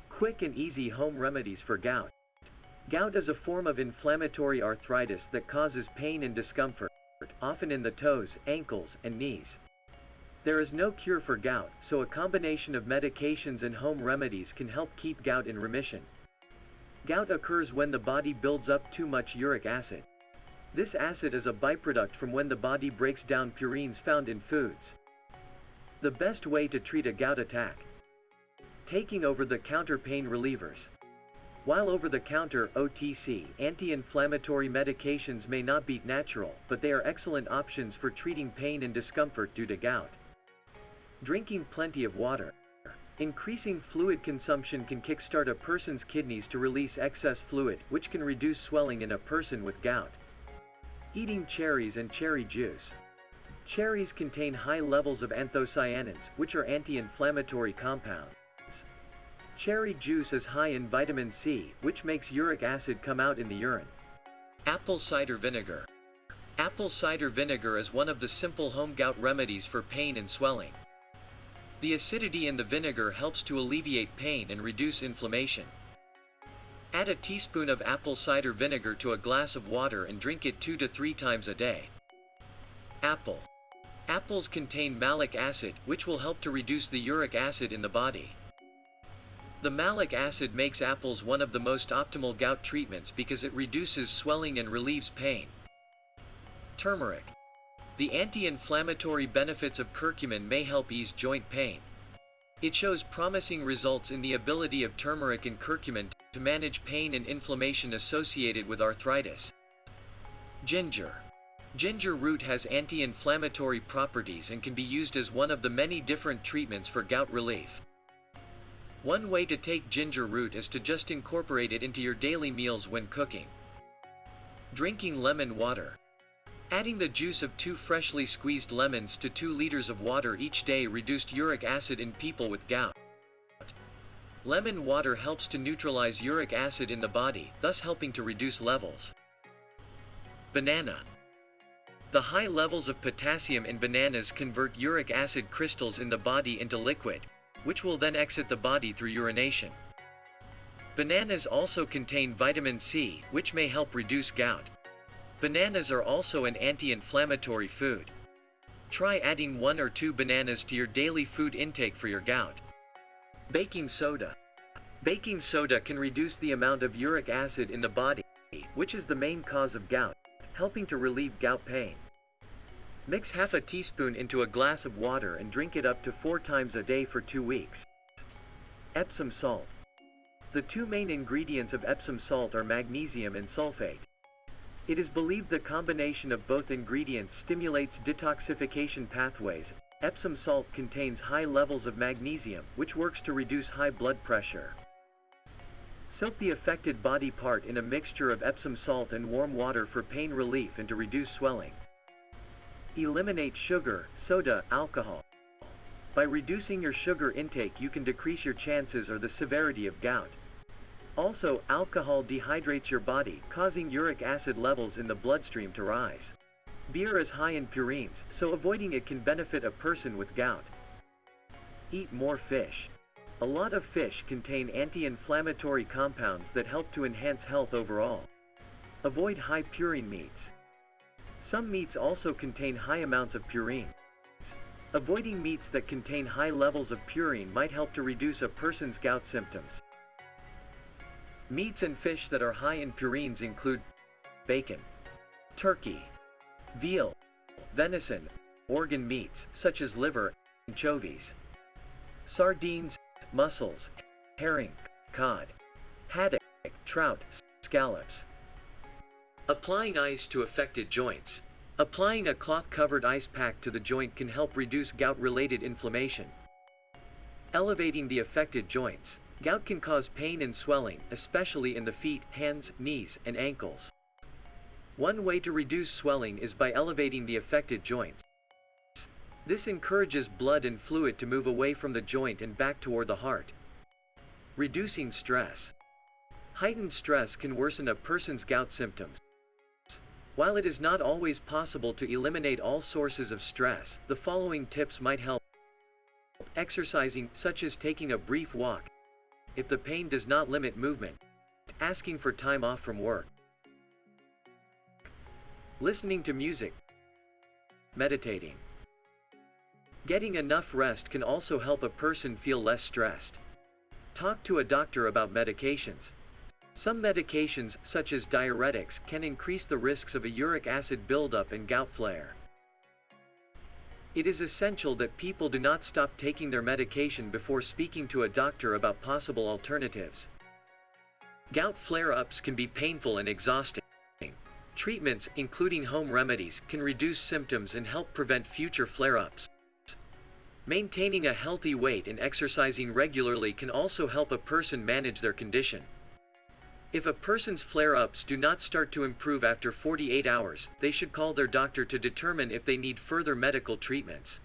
Quick and easy home remedies for gout. Gout is a form of inflammatory arthritis that causes pain and discomfort, often in the toes, ankles, and knees. There is no cure for gout, so a combination of medications and home remedies can help keep gout in remission. Gout occurs when the body builds up too much uric acid. This acid is a byproduct from when the body breaks down purines found in foods. The best way to treat a gout attack: taking over-the-counter pain relievers. While over-the-counter (OTC) anti-inflammatory medications may not be natural, but they are excellent options for treating pain and discomfort due to gout. Drinking plenty of water. Increasing fluid consumption can kickstart a person's kidneys to release excess fluid, which can reduce swelling in a person with gout. Eating cherries and cherry juice. Cherries contain high levels of anthocyanins, which are anti-inflammatory compounds. Cherry juice is high in vitamin C, which makes uric acid come out in the urine. Apple cider vinegar. Apple cider vinegar is one of the simple home gout remedies for pain and swelling. The acidity in the vinegar helps to alleviate pain and reduce inflammation. Add a teaspoon of apple cider vinegar to a glass of water and drink it 2 to 3 times a day. Apple. Apples contain malic acid, which will help to reduce the uric acid in the body. The malic acid makes apples one of the most optimal gout treatments because it reduces swelling and relieves pain. Turmeric. The anti-inflammatory benefits of curcumin may help ease joint pain. It shows promising results in the ability of turmeric and curcumin to manage pain and inflammation associated with arthritis. Ginger. Ginger root has anti-inflammatory properties and can be used as one of the many different treatments for gout relief. One way to take ginger root is to just incorporate it into your daily meals when cooking. Drinking lemon water. Adding the juice of 2 freshly squeezed lemons to 2 liters of water each day reduced uric acid in people with gout. Lemon water helps to neutralize uric acid in the body, thus helping to reduce levels. Banana. The high levels of potassium in bananas convert uric acid crystals in the body into liquid, which will then exit the body through urination. Bananas also contain vitamin C, which may help reduce gout. Bananas are also an anti-inflammatory food. Try adding 1 or 2 bananas to your daily food intake for your gout. Baking soda. Baking soda can reduce the amount of uric acid in the body, which is the main cause of gout, helping to relieve gout pain. Mix half a teaspoon into a glass of water and drink it up to 4 times a day for 2 weeks. Epsom salt. The 2 main ingredients of Epsom salt are magnesium and sulfate. It is believed the combination of both ingredients stimulates detoxification pathways. Epsom salt contains high levels of magnesium, which works to reduce high blood pressure. Soak the affected body part in a mixture of Epsom salt and warm water for pain relief and to reduce swelling. Eliminate sugar, soda, alcohol. By reducing your sugar intake, you can decrease your chances or the severity of gout. Also, alcohol dehydrates your body, causing uric acid levels in the bloodstream to rise. Beer is high in purines, so avoiding it can benefit a person with gout. Eat more fish. A lot of fish contain anti-inflammatory compounds that help to enhance health overall. Avoid high purine meats. Some meats also contain high amounts of purines. Avoiding meats that contain high levels of purine might help to reduce a person's gout symptoms. Meats and fish that are high in purines include bacon, turkey, veal, venison, organ meats such as liver, anchovies, sardines, mussels, herring, cod, haddock, trout, scallops. Applying ice to affected joints. Applying a cloth-covered ice pack to the joint can help reduce gout-related inflammation. Elevating the affected joints. Gout can cause pain and swelling, especially in the feet, hands, knees, and ankles. One way to reduce swelling is by elevating the affected joints. This encourages blood and fluid to move away from the joint and back toward the heart. Reducing stress. Heightened stress can worsen a person's gout symptoms. While it is not always possible to eliminate all sources of stress, the following tips might help. Exercising, such as taking a brief walk, if the pain does not limit movement. Asking for time off from work. Listening to music. Meditating. Getting enough rest can also help a person feel less stressed. Talk to a doctor about medications. Some medications, such as diuretics, can increase the risks of a uric acid buildup and gout flare. It is essential that people do not stop taking their medication before speaking to a doctor about possible alternatives. Gout flare-ups can be painful and exhausting. Treatments, including home remedies, can reduce symptoms and help prevent future flare-ups. Maintaining a healthy weight and exercising regularly can also help a person manage their condition. If a person's flare-ups do not start to improve after 48 hours, they should call their doctor to determine if they need further medical treatments.